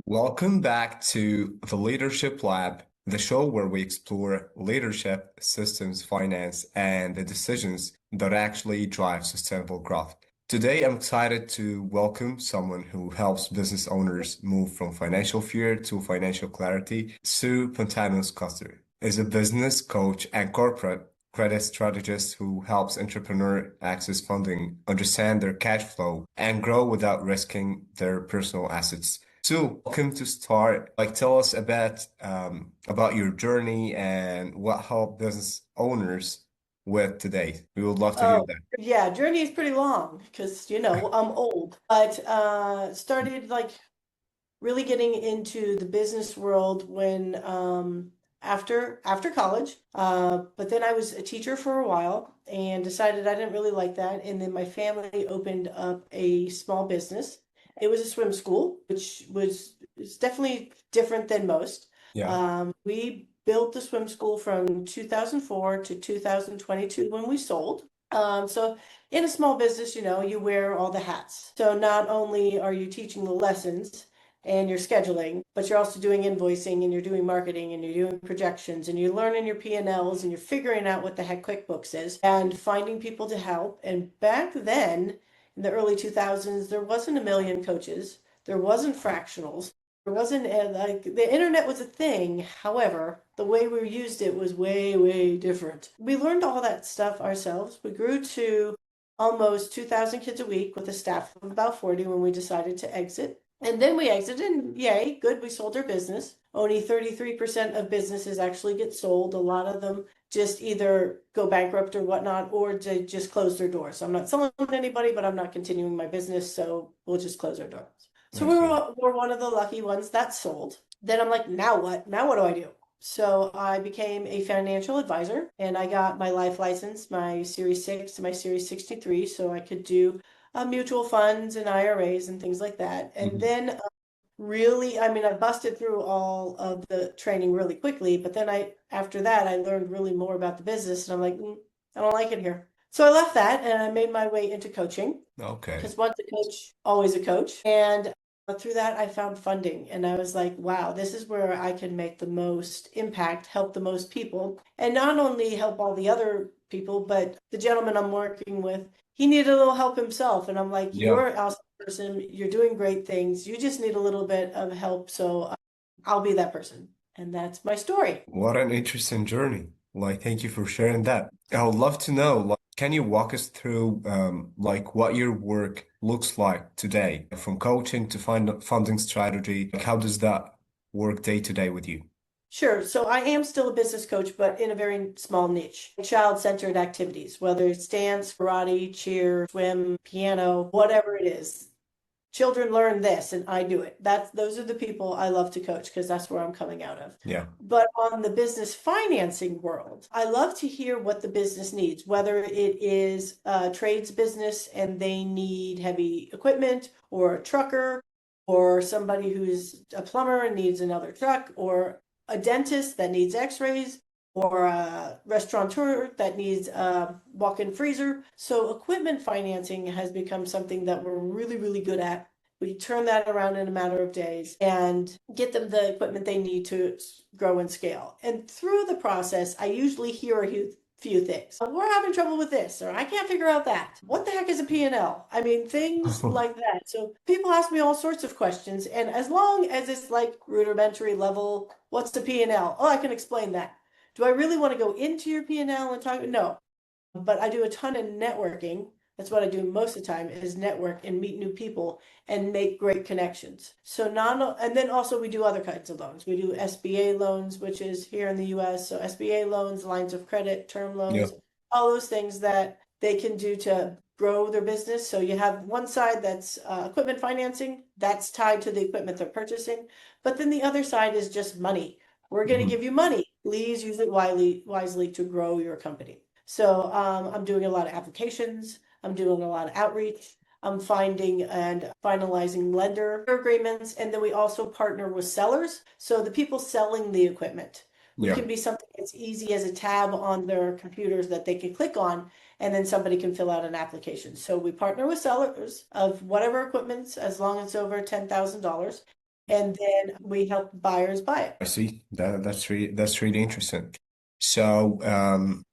Welcome back to the Leadership Lab, the show where we explore leadership, systems, finance, and the decisions that actually drive sustainable growth. Today, I'm excited to welcome someone who helps business owners move from financial fear to financial clarity. Sue Pontanos Custer is a business coach and corporate credit strategist who helps entrepreneurs access funding, understand their cash flow, and grow without risking their personal assets. So, welcome to start. Tell us a bit about your journey and what help business owners with today. We would love to hear Oh, that. yeah, journey is pretty long because, I'm old, but started like really getting into the business world when after college. But then I was a teacher for a while and decided I didn't really like that. And then my family opened up a small business. It was a swim school, which was it's definitely different than most. Yeah. We built the swim school from 2004 to 2022 when we sold. So in a small business, you wear all the hats. So not only are you teaching the lessons and you're scheduling, but you're also doing invoicing and you're doing marketing and you're doing projections and you're learning your P&Ls and you're figuring out what the heck QuickBooks is and finding people to help. And back then, in the early 2000s, there wasn't a million coaches. There wasn't fractionals. There wasn't like the internet was a thing. However, the way we used it was way, way different. We learned all that stuff ourselves. We grew to almost 2,000 kids a week with a staff of about 40 when we decided to exit. And then we exited, and yay, good, we sold our business. Only 33% of businesses actually get sold. A lot of them just either go bankrupt or whatnot, or they just close their doors. So I'm not selling to anybody, but I'm not continuing my business, so we'll just close our doors. So I we see. were one of the lucky ones that sold. Then I'm like, now what? Now what do I do? So I became a financial advisor and I got my life license, my Series 6 and my Series 63, so I could do mutual funds and IRAs and things like that. And Mhm. then really, I mean, I busted through all of the training really quickly, but then after that, I learned really more about the business and I'm like, I don't like it here. So I left that and I made my way into coaching Okay. because once a coach, always a coach. And through that, I found funding and I was like, wow, this is where I can make the most impact, help the most people, and not only help all the other people, but the gentleman I'm working with, he needed a little help himself. And I'm like, Yeah. you're an awesome person, you're doing great things, you just need a little bit of help. So I'll be that person. And that's my story. What an interesting journey. Thank you for sharing that. I would love to know, can you walk us through, what your work looks like today, from coaching to funding strategy? How does that work day to day with you? Sure. So I am still a business coach, but in a very small niche. Child-centered activities, whether it's dance, karate, cheer, swim, piano, whatever it is. Children learn this and I do it. Those are the people I love to coach because that's where I'm coming out of. Yeah. But on the business financing world, I love to hear what the business needs, whether it is a trades business and they need heavy equipment, or a trucker, or somebody who's a plumber and needs another truck, or a dentist that needs x-rays, or a restaurateur that needs a walk-in freezer. So equipment financing has become something that we're really, really good at. We turn that around in a matter of days and get them the equipment they need to grow and scale. And through the process, I usually hear a few things. We're having trouble with this, or I can't figure out that. What the heck is a P&L? I mean, things like that. So people ask me all sorts of questions, and as long as it's like rudimentary level, what's the P&L? Oh, I can explain that. Do I really want to go into your P&L and talk? No, but I do a ton of networking. That's what I do most of the time is network and meet new people and make great connections. So not, and then also we do other kinds of loans. We do SBA loans, which is here in the US. So SBA loans, lines of credit, term Yeah. loans, all those things that they can do to grow their business. So you have one side that's equipment financing, that's tied to the equipment they're purchasing. But then the other side is just money. We're going to Mhm. give you money. Please use it wisely to grow your company. So I'm doing a lot of applications. I'm doing a lot of outreach. I'm finding and finalizing lender agreements. And then we also partner with sellers. So the people selling the equipment, we Yeah. can be something as easy as a tab on their computers that they can click on, and then somebody can fill out an application. So we partner with sellers of whatever equipment, as long as it's over $10,000. and then we help buyers buy it. I see. That's really interesting. So,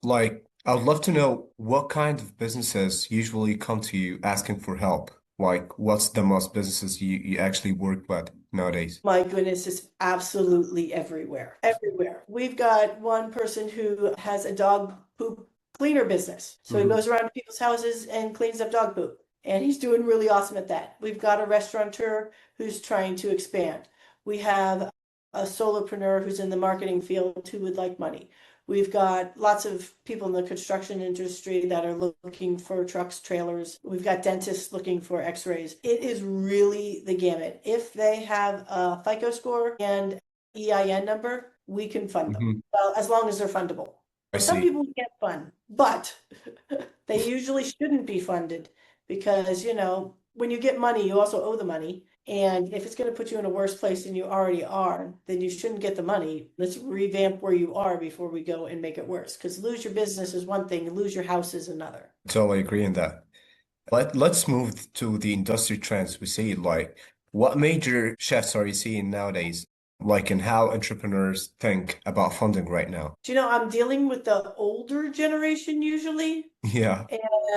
like, I would love to know what kind of businesses usually come to you asking for help. Like, what's the most businesses you actually work with nowadays? My goodness, it's absolutely everywhere. Everywhere. We've got one person who has a dog poop cleaner business. So he Hmm. goes around to people's houses and cleans up dog poop. And he's doing really awesome at that. We've got a restaurateur who's trying to expand. We have a solopreneur who's in the marketing field who would like money. We've got lots of people in the construction industry that are looking for trucks, trailers. We've got dentists looking for x-rays. It is really the gamut. If they have a FICO score and EIN number, we can fund them. Hmm. Well, as long as they're fundable. I Some see. people we can't fund, but they usually shouldn't be funded because, when you get money, you also owe the money. And if it's going to put you in a worse place than you already are, then you shouldn't get the money. Let's revamp where you are before we go and make it worse. Because lose your business is one thing, and lose your house is another. Totally agree on that. Let's move to the industry trends we see. Like, what major shifts are you seeing nowadays? Like, in how entrepreneurs think about funding right now? Do you know, I'm dealing with the older generation usually. Yeah.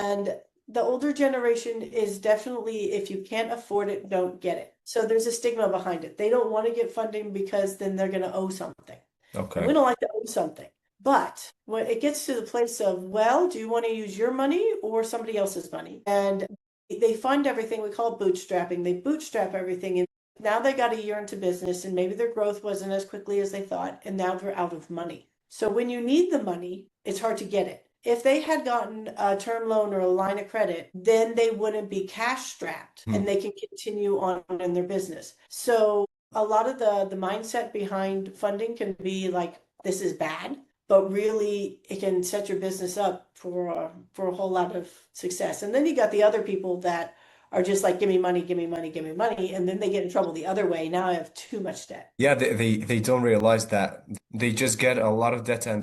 And the older generation is definitely, if you can't afford it, don't get it. So there's a stigma behind it. They don't want to get funding because then they're going to owe something. And we Okay. don't like to owe something. But when it gets to the place of, well, do you want to use your money or somebody else's money? And they fund everything. We call it bootstrapping. They bootstrap everything. And now they got a year into business and maybe their growth wasn't as quickly as they thought. And now they're out of money. So when you need the money, it's hard to get it. If they had gotten a term loan or a line of credit, then they wouldn't be cash strapped Hmm. and they can continue on in their business. So a lot of the mindset behind funding can be like, this is bad, but really it can set your business up for a whole lot of success. And then you got the other people that are just like, give me money, give me money, give me money, and then they get in trouble the other way. Now I have too much debt. Yeah, they don't realize that they just get a lot of debt and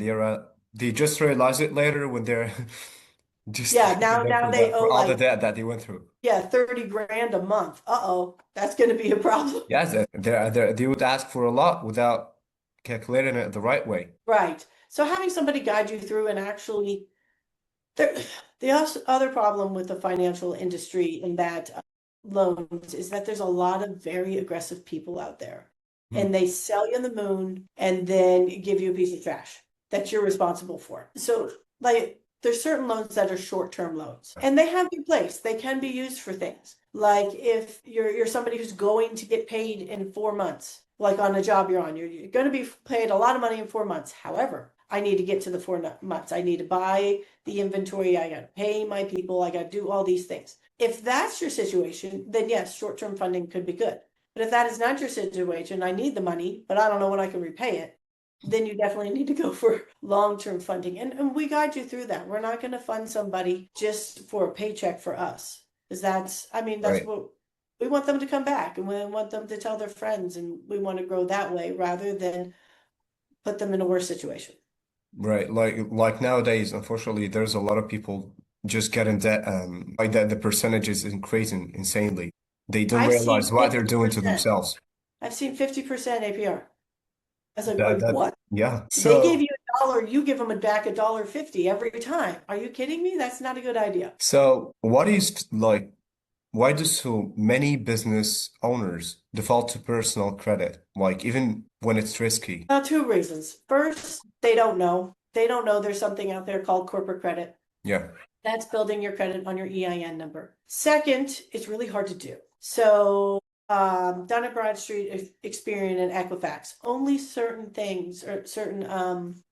they just realize it later when they're just Yeah, thanking them now they owe for all the like, debt that they went through. yeah, 30 grand a month. Uh-oh, that's going to be a problem. Yes, they would ask for a lot without calculating it the right way. Right. So having somebody guide you through and actually there, the other problem with the financial industry in that loans is that there's a lot of very aggressive people out there, Hmm. and they sell you on the moon and then give you a piece of trash that you're responsible for. So, like, there's certain loans that are short-term loans, and they have their place. They can be used for things. Like if you're somebody who's going to get paid in 4 months, like on a job you're on, you're going to be paid a lot of money in 4 months. However, I need to get to the 4 months. I need to buy the inventory, I got to pay my people, I got to do all these things. If that's your situation, then yes, short-term funding could be good. But if that is not your situation, I need the money, but I don't know when I can repay it, then you definitely need to go for long-term funding. And we guide you through that. We're not going to fund somebody just for a paycheck for us. Because that's Right. what we want them to come back and we want them to tell their friends and we want to grow that way rather than put them in a worse situation. Right. Like nowadays, unfortunately, there's a lot of people just get in debt like that the percentage is increasing insanely. They don't I've realize seen what they're doing to 50%. themselves. I've seen 50% APR. I was like, That what? yeah. They gave So you $1, you give them back $1.50 every time. Are you kidding me? That's not a good idea. what is like why do so many business owners default to personal credit? Like even when it's risky? Two reasons. First, they don't know. They don't know there's something out there called corporate credit. Yeah. That's building your credit on your EIN number. Second, it's really hard to do. So, Dun& Bradstreet, Experian, and Equifax, only certain things or certain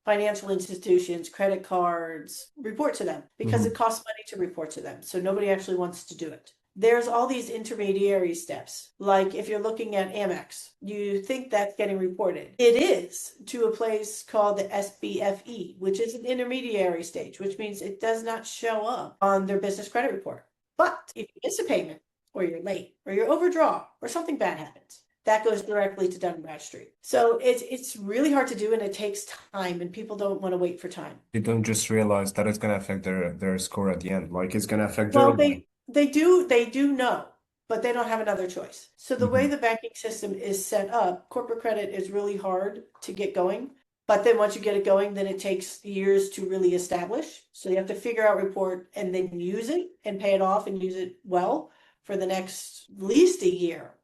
financial institutions, credit cards, report to them because it Hmm. costs money to report to them. So nobody actually wants to do it. There's all these intermediary steps. Like if you're looking at Amex, you think that's getting reported. It is to a place called the SBFE, which is an intermediary stage, which means it does not show up on their business credit report. But if you miss a payment, or you're late, or you're overdraw, or something bad happens, that goes directly to Dun& Bradstreet. So it's really hard to do, and it takes time, and people don't want to wait for time. They don't just realize that it's gonna affect their score at the end. Like it's gonna affect their Well, life. they do know, but they don't have another choice. So the way Hmm. the banking system is set up, corporate credit is really hard to get going. But then once you get it going, then it takes years to really establish. So you have to figure out report and then use it and pay it off and use it well for the next at least a year.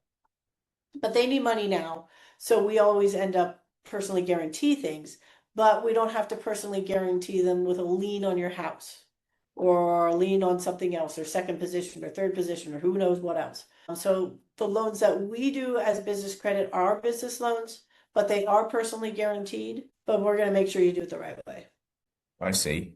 But they need money now. So we always end up personally guarantee things, but we don't have to personally guarantee them with a lien on your house or a lien on something else or second position or third position or who knows what else. So the loans that we do as business credit are business loans, but they are personally guaranteed, but we're going to make sure you do it the right way. I see.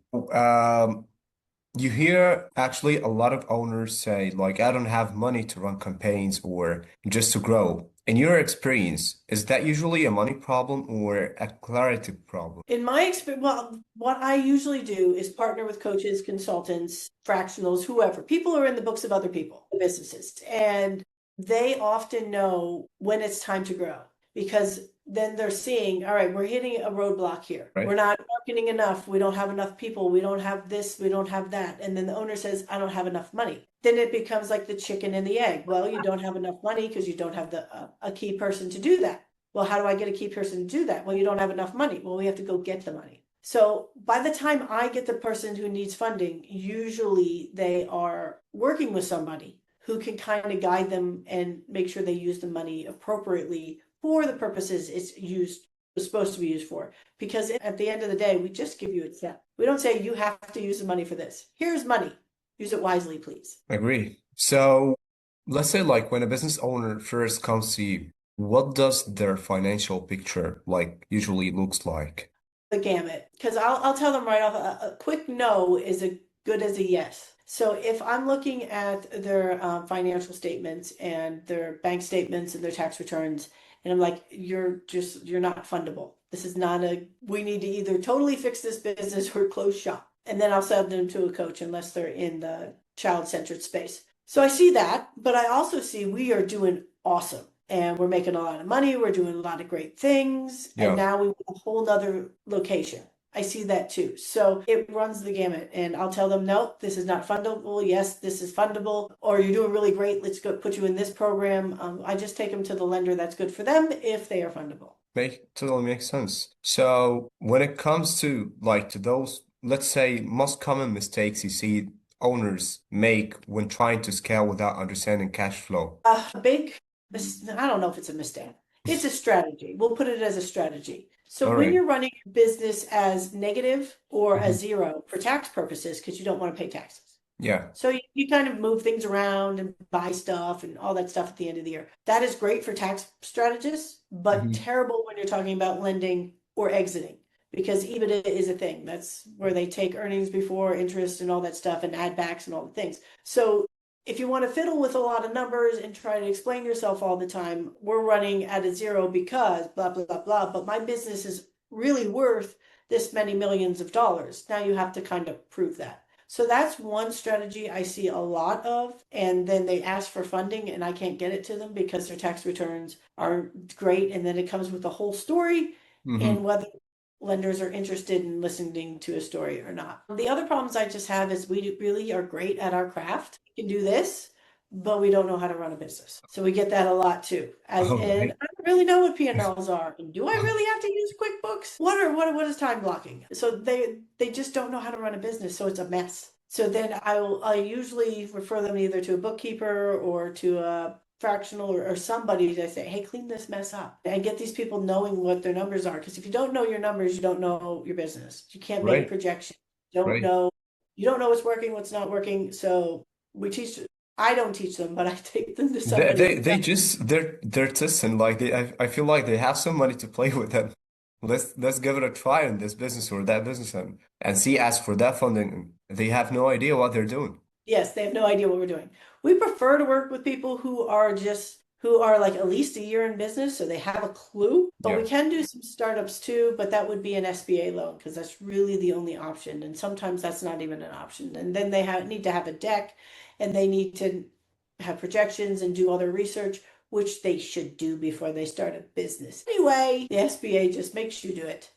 You hear actually a lot of owners say, like, I don't have money to run campaigns or just to grow. In your experience, is that usually a money problem or a clarity problem? In my experience, well, what I usually do is partner with coaches, consultants, fractionals, whoever. People are in the books of other people, businesses, and they often know when it's time to grow because then they're seeing, all right, we're hitting a roadblock here. We're Right? not marketing enough. We don't have enough people. We don't have this. We don't have that. And then the owner says, I don't have enough money. Then it becomes like the chicken and the egg. Well, you don't have enough money because you don't have a key person to do that. Well, how do I get a key person to do that? Well, you don't have enough money. Well, we have to go get the money. So by the time I get the person who needs funding, usually they are working with somebody who can kind of guide them and make sure they use the money appropriately for the purposes it's supposed to be used for. Because at the end of the day, we just give you a step. We don't say you have to use the money for this. Here's money. Use it wisely, please. Agree. So let's say like when a business owner first comes to you, what does their financial picture like usually looks like? The gamut because I'll tell them right off a quick no is as good as a yes. So if I'm looking at their financial statements and their bank statements and their tax returns, and I'm like, you're not fundable. This is not a, we need to either totally fix this business or close shop. And then I'll send them to a coach unless they're in the child-centered space. So I see that, but I also see we are doing awesome and we're making a lot of money. We're doing a lot of great things. And Yeah. now we want a whole nother location. I see that too. So it runs the gamut. And I'll tell them, no, this is not fundable. Yes, this is fundable. Or you're doing really great. Let's go put you in this program. I just take them to the lender that's good for them if they are fundable. Totally makes sense. So when it comes to like to those, let's say most common mistakes you see owners make when trying to scale without understanding cash flow. Big, I don't know if it's a mistake. It's a strategy. We'll put it as a strategy. So All when right. you're running your business as negative or as Mhm. zero for tax purposes, because you don't want to pay taxes. Yeah. So you kind of move things around and buy stuff and all that stuff at the end of the year. That is great for tax strategists, but Mhm. terrible when you're talking about lending or exiting because EBITDA is a thing. That's where they take earnings before interest and all that stuff and add backs and all the things. So if you want to fiddle with a lot of numbers and try to explain yourself all the time, we're running at a zero because blah, blah, blah, blah, but my business is really worth this many millions of dollars. Now you have to kind of prove that. So that's one strategy I see a lot of. And then they ask for funding and I can't get it to them because their tax returns aren't great. And then it comes with the whole story and Hmm. whether lenders are interested in listening to a story or not. The other problems I just have is we really are great at our craft. We can do this, but we don't know how to run a business. So we get that a lot too. As All in, right. I don't really know what P&Ls are. And do I really have to use QuickBooks? What is time blocking? So they just don't know how to run a business, so it's a mess. So then I usually refer them either to a bookkeeper or to a fractional or somebody to say, hey, clean this mess up and get these people knowing what their numbers are. Because if you don't know your numbers, you don't know your business. You can't make Right. projections. Don't Right. know. You don't know what's working, what's not working. So we teach. I don't teach them, but I take them to They somebody they, who they does. just they're testing like I feel like they have some money to play with them. Let's give it a try in this business or that business and see as for that funding, they have no idea what they're doing. Yes, they have no idea what we're doing. We prefer to work with people who are like at least a year in business, so they have a clue. But we Yeah. can do some startups too, but that would be an SBA loan because that's really the only option. And sometimes that's not even an option. And then they need to have a deck and they need to have projections and do all their research, which they should do before they start a business. Anyway, the SBA just makes you do it.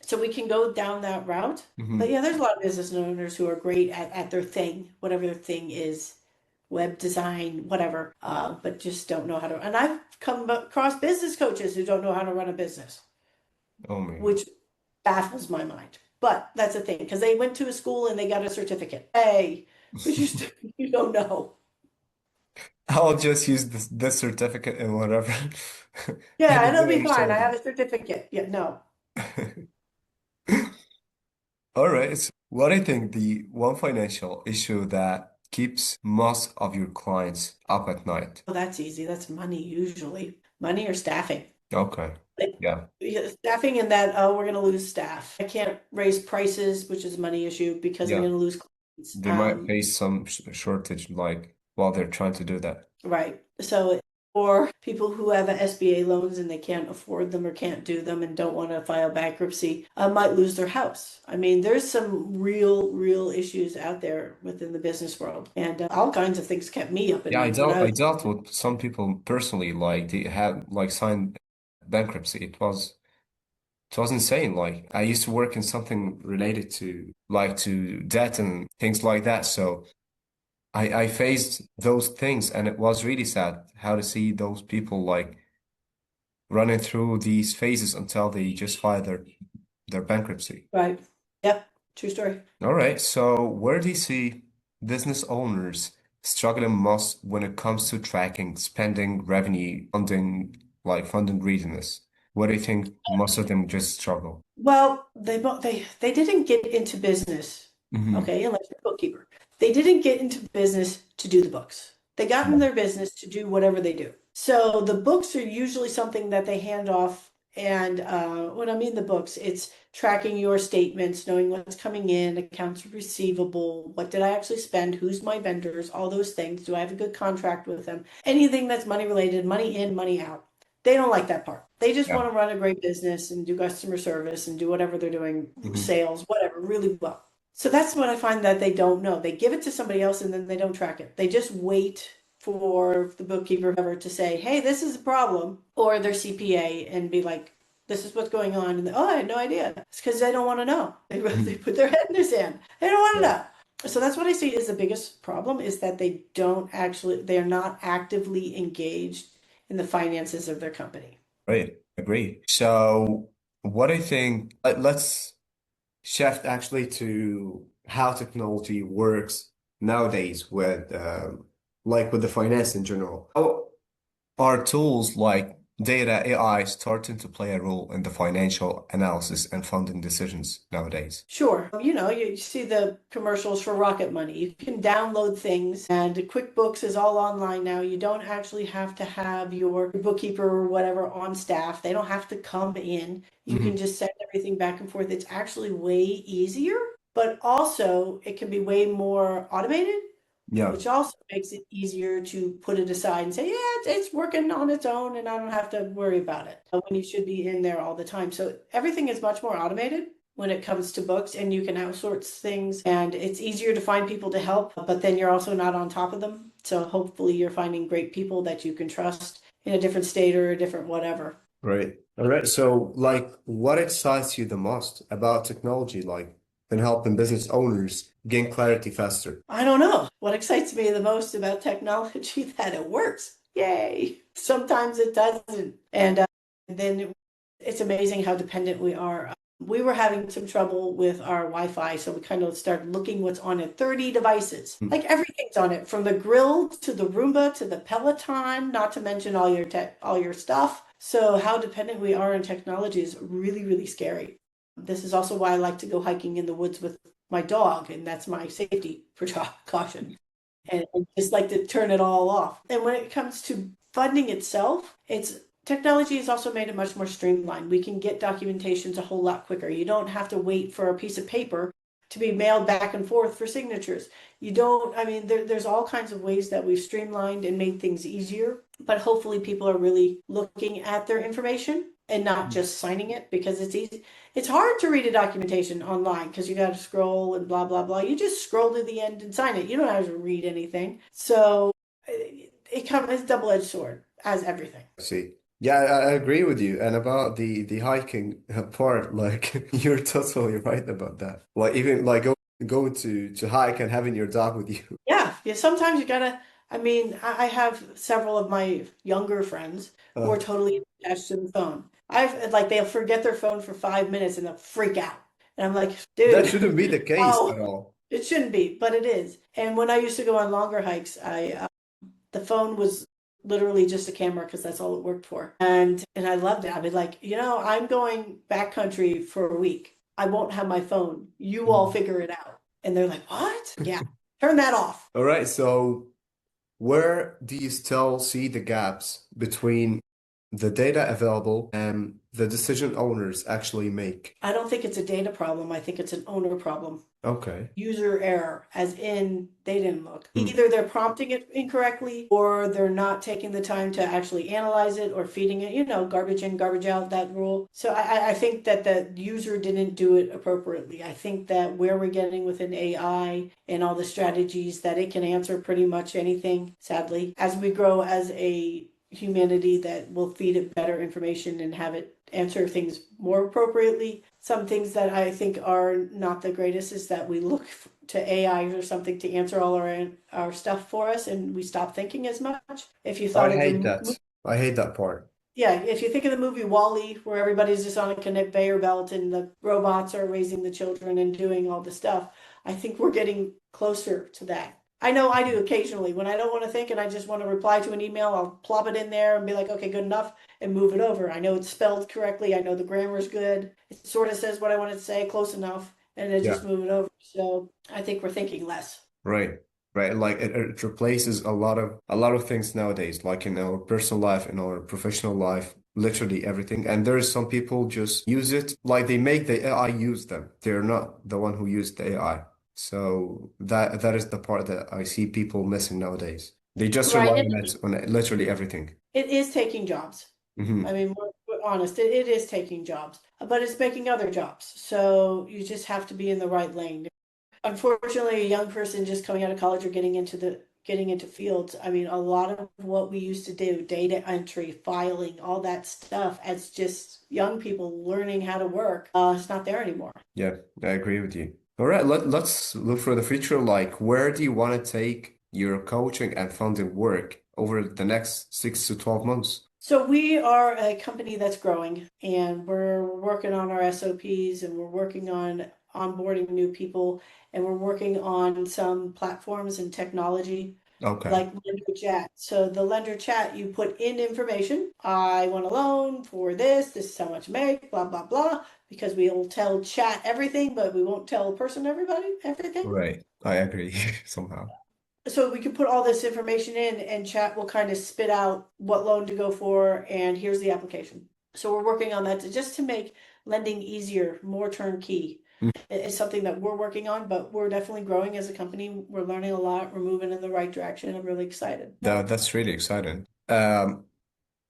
So we can go down that route. But Hmm. yeah, there's a lot of business owners who are great at their thing, whatever their thing is. web design, whatever, but just don't know how to. And I've come across business coaches who don't know how to run a business, Oh man. which baffles my mind. But that's the thing, because they went to a school and they got a certificate. Hey, but you don't know. I'll just use this certificate and whatever. And Yeah, I it'll don't be fine. I understand have a certificate. Yeah, no. that. All right. So what I think the one financial issue that keeps most of your clients up at night. Well, that's easy. That's money usually. Money or staffing. Okay. Like, Yeah. yeah, staffing in that, oh, we're going to lose staff. I can't raise prices, which is a money issue because I'm Yeah. going to lose clients. They might face some shortage like while they're trying to do that. Right. So, or people who have SBA loans and they can't afford them or can't do them and don't want to file bankruptcy, might lose their house. I mean, there's some real issues out there within the business world, and all kinds of things kept me up at Yeah, night when I I was. dealt with some people personally, like they had like signed bankruptcy. It was insane. Like I used to work in something related to like to debt and things like that. So I faced those things and it was really sad how to see those people like running through these phases until they just file their bankruptcy. Right. Yep. True story. All right, so where do you see business owners struggling most when it comes to tracking spending, revenue, funding readiness? Where do you think most of them just struggle? Well, they didn't get into business, Hmm. okay, unless you're a bookkeeper. They didn't get into business to do the books. They got in Yeah. their business to do whatever they do. So the books are usually something that they hand off. And when I mean the books, it's tracking your statements, knowing what's coming in, accounts receivable, what did I actually spend, who's my vendors, all those things. Do I have a good contract with them? Anything that's money related, money in, money out. They don't like that part. They just Yeah. want to run a great business and do customer service and do whatever they're doing, Hmm. sales, whatever, really well. So that's what I find that they don't know. They give it to somebody else and then they don't track it. They just wait for the bookkeeper ever to say, hey, this is a problem, or their CPA and be like, this is what's going on. And they, oh, I had no idea. It's because they don't want to know. They Hmm. put their head in the sand. They don't want to Yeah. know. So that's what I see is the biggest problem is that they're not actively engaged in the finances of their company. Right. Agree. So what I think, let's shift actually to how technology works nowadays with like with the finance in general. How are tools like data AI starting to play a role in the financial analysis and funding decisions nowadays? Sure. You see the commercials for Rocket Money. You can download things, and QuickBooks is all online now. You don't actually have to have your bookkeeper or whatever on staff. They don't have to come in. You can Hmm. just send everything back and forth. It's actually way easier, but also it can be way more automated, Yeah. which also makes it easier to put it aside and say, yeah, it's working on its own and I don't have to worry about it when you should be in there all the time. So everything is much more automated when it comes to books and you can outsource things and it's easier to find people to help, but then you're also not on top of them. So hopefully you're finding great people that you can trust in a different state or a different whatever. Right. All right. So, like, what excites you the most about technology, like, in helping business owners gain clarity faster? I don't know. What excites me the most about technology that it works. Yay. Sometimes it doesn't. And then it's amazing how dependent we are. We were having some trouble with our Wi-Fi, so we kind of started looking what's on it. 30 devices. Hmm. Like everything's on it, from the grill to the Roomba to the Peloton, not to mention all your stuff. So how dependent we are on technology is really scary. This is also why I like to go hiking in the woods with my dog, and that's my safety precaution. And just like to turn it all off. And when it comes to funding itself, it's technology has also made it much more streamlined. We can get documentations a whole lot quicker. You don't have to wait for a piece of paper to be mailed back and forth for signatures. You don't, I mean, there's all kinds of ways that we've streamlined and made things easier, but hopefully people are really looking at their information and not just signing it because it's easy. It's hard to read a documentation online because you got to scroll and blah, blah, blah. You just scroll to the end and sign it. You don't have to read anything. So it comes as a double-edged sword, as everything. I see. Yeah, I agree with you. And about the hiking part, like, you're totally right about that. Like, even like go to hike and having your dog with you. Yeah, sometimes you gotta. I mean, I have several of my younger friends who are Uh, totally attached to the phone. I've like they'll forget their phone for 5 minutes and they'll freak out. And I'm like, that dude, shouldn't be the case at oh, all. it shouldn't be, but it is. And when I used to go on longer hikes, I the phone was literally just a camera because that's all it worked for. And I loved it. I'd be like, I'm going backcountry for a week. I won't have my phone. You all Mhm. figure it out. And they're like, what? Yeah, turn that off. All right, so where do you still see the gaps between the data available and the decision owners actually make? I don't think it's a data problem. I think it's an owner problem. Okay. User error, as in they didn't look. Hmm. Either they're prompting it incorrectly or they're not taking the time to actually analyze it or feeding it, garbage in, garbage out, that rule. So I think that the user didn't do it appropriately. I think that where we're getting with an AI and all the strategies that it can answer pretty much anything, sadly, as we grow as a humanity that will feed it better information and have it answer things more appropriately. Some things that I think are not the greatest is that we look to AI or something to answer all our stuff for us, and we stop thinking as much. If you I thought of hate the that. I hate that part. yeah, if you think of the movie Wall-E, where everybody's just on a conveyor belt and the robots are raising the children and doing all the stuff, I think we're getting closer to that. I know I do occasionally. When I don't want to think and I just want to reply to an email, I'll plop it in there and be like, okay, good enough, and move it over. I know it's spelled correctly. I know the grammar's good. It sort of says what I want to say, close enough, and then Yeah. just move it over. So I think we're thinking less. Right. Right. Like it replaces a lot of things nowadays, like in our personal life, in our professional life, literally everything. And there's some people just use it like they make the AI use them. They're not the one who used the AI. So that is the part that I see people missing nowadays. They just rely Right. on literally everything. It is taking jobs. I Hmm. mean, we're honest, it is taking jobs, but it's making other jobs. So you just have to be in the right lane. Unfortunately, a young person just coming out of college or getting into fields, I mean, a lot of what we used to do, data entry, filing, all that stuff, as just young people learning how to work, it's not there anymore. Yeah, I agree with you. All right, let's look for the future. Like, where do you want to take your coaching and funding work over the next 6 to 12 months? So we are a company that's growing and we're working on our SOPs and we're working on onboarding new people and we're working on some platforms and technology Okay. like lender chat. So the lender chat, you put in information. I want a loan for this. This is how much I make, blah, blah, blah, because we'll tell chat everything, but we won't tell a person everything. Right. I agree somehow. So we can put all this information in and chat will kind of spit out what loan to go for and here's the application. So we're working on that to make lending easier, more turnkey. Mm. It's something that we're working on, but we're definitely growing as a company. We're learning a lot. We're moving in the right direction. I'm really excited. That's really exciting.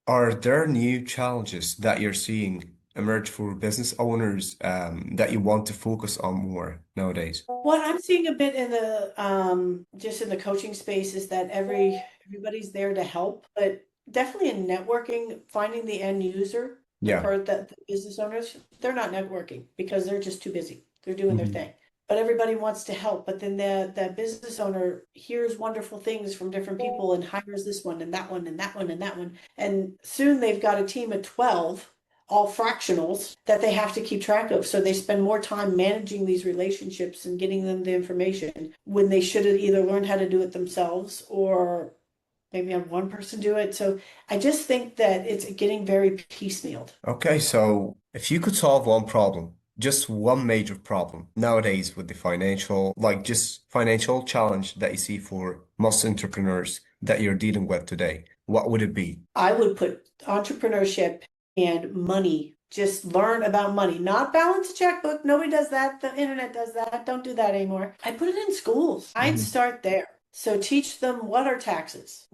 Are there new challenges that you're seeing emerge for business owners that you want to focus on more nowadays? What I'm seeing a bit in the just in the coaching space is that everybody's there to help, but definitely in networking, finding the end user, Yeah. the business owners, they're not networking because they're just too busy. They're doing their Mhm. thing. But everybody wants to help. But then the business owner hears wonderful things from different people and hires this one and that one and that one and that one. And soon they've got a team of 12 all fractionals that they have to keep track of. So they spend more time managing these relationships and getting them the information when they should have either learned how to do it themselves or maybe have one person do it. So I just think that it's getting very piecemealed. Okay, so if you could solve one problem, just one major problem nowadays with the just financial challenge that you see for most entrepreneurs that you're dealing with today, what would it be? I would put entrepreneurship and money. Just learn about money, not balance a checkbook. Nobody does that. The internet does that. Don't do that anymore. I put it in schools. I'd Mhm. start there. So teach them what are taxes?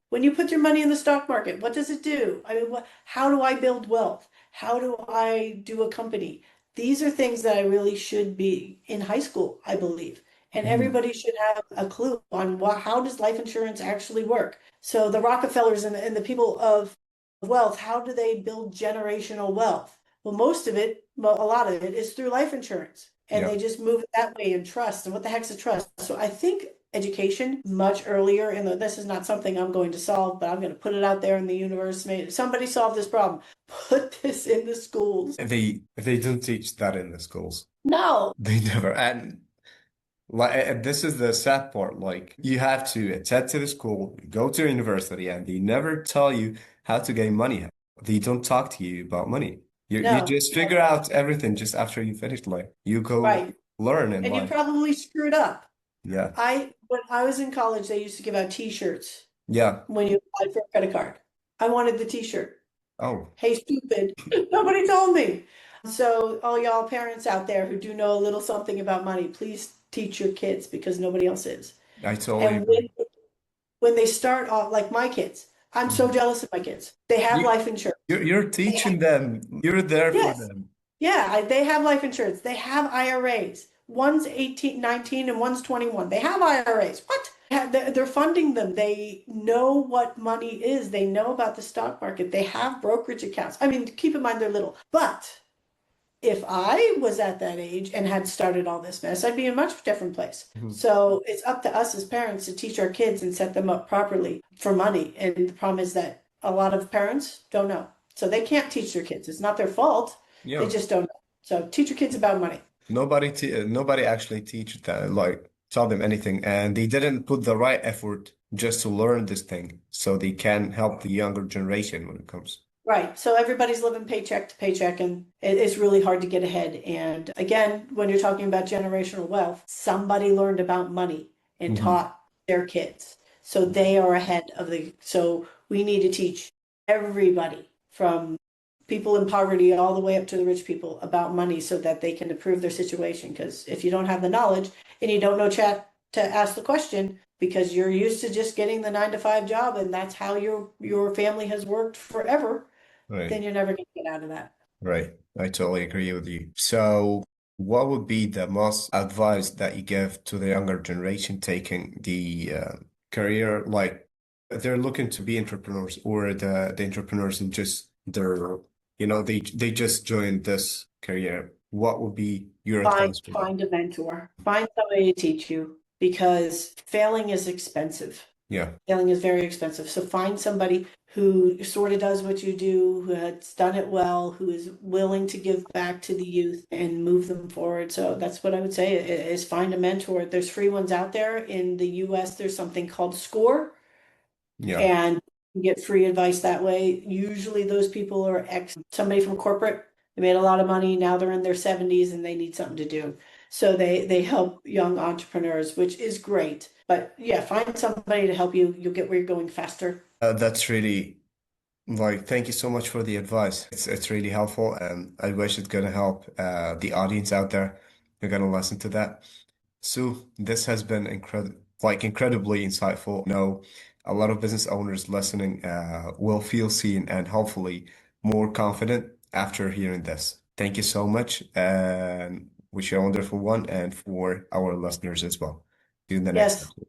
When you put your money in the stock market, what does it do? I mean, how do I build wealth? How do I do a company? These are things that I really should be in high school, I believe. And Mhm. everybody should have a clue on how does life insurance actually work? So the Rockefellers and the people of wealth, how do they build generational wealth? Well, a lot of it is through life insurance. And Yeah. they just move it that way in trust. And what the heck's a trust? So I think education much earlier. And this is not something I'm going to solve, but I'm going to put it out there in the universe. Maybe somebody solve this problem. Put this in the schools. They don't teach that in the schools. No, They never. And like this is the sad part. Like you have to attend to the school, go to university, and they never tell you how to gain money. They don't talk to you about money. You no, just figure out everything just after you finish life. You go right. learn in And you life. probably screwed up. Yeah. When I was in college, they used to give out t-shirts Yeah. when you applied for a credit card. I wanted the t-shirt. Oh, Hey, stupid. Nobody told me. So, all y'all parents out there who do know a little something about money, please teach your kids because nobody else is. I totally And agree. when they start off, like my kids, I'm so Mhm. jealous of my kids. They have You, life insurance. you're They have, teaching them. You're there for yes, them. yeah, they have life insurance. They have IRAs. One's 18, 19, and one's 21. They have IRAs. What? They're funding them. They know what money is. They know about the stock market. They have brokerage accounts. I mean, keep in mind they're little. But if I was at that age and had started all this mess, I'd be in a much different place. Mhm. So it's up to us as parents to teach our kids and set them up properly for money. And the problem is that a lot of parents don't know. So they can't teach their kids. It's not their fault. They Yeah. just don't know. So teach your kids about money. Nobody actually teach that, like tell them anything, and they didn't put the right effort just to learn this thing, so they can help the younger generation when it comes. Right. So everybody's living paycheck to paycheck, and it's really hard to get ahead. And again, when you're talking about generational wealth, somebody learned about money and Hmm. taught their kids. So they are ahead of so we need to teach everybody from people in poverty all the way up to the rich people about money so that they can improve their situation. Because if you don't have the knowledge and you don't know chat to ask the question, because you're used to just getting the 9 to 5 job and that's how your family has worked forever, Right, then you're never going to get out of that. right. I totally agree with you. So, what would be the most advice that you give to the younger generation taking the career, like they're looking to be entrepreneurs, or the entrepreneurs and just they're, they just joined this career. What would be your advice for them? Find a mentor, find somebody to teach you because failing is expensive. Yeah. Failing is very expensive. So find somebody who sort of does what you do, who has done it well, who is willing to give back to the youth and move them forward. So that's what I would say is find a mentor. There's free ones out there. In the US, there's something called SCORE, Yeah. and you get free advice that way. Usually those people are somebody from corporate. They made a lot of money. Now they're in their 70s and they need something to do. So they help young entrepreneurs, which is great. But yeah, find somebody to help you. You'll get where you're going faster. That's really like, thank you so much for the advice. It's really helpful, and I wish it's gonna help the audience out there. You're gonna listen to that. So this has been incredibly insightful. No, a lot of business owners listening will feel seen and hopefully more confident after hearing this. Thank you so much, and wish you a wonderful one, and for our listeners as well. See you in the next Yes. episode.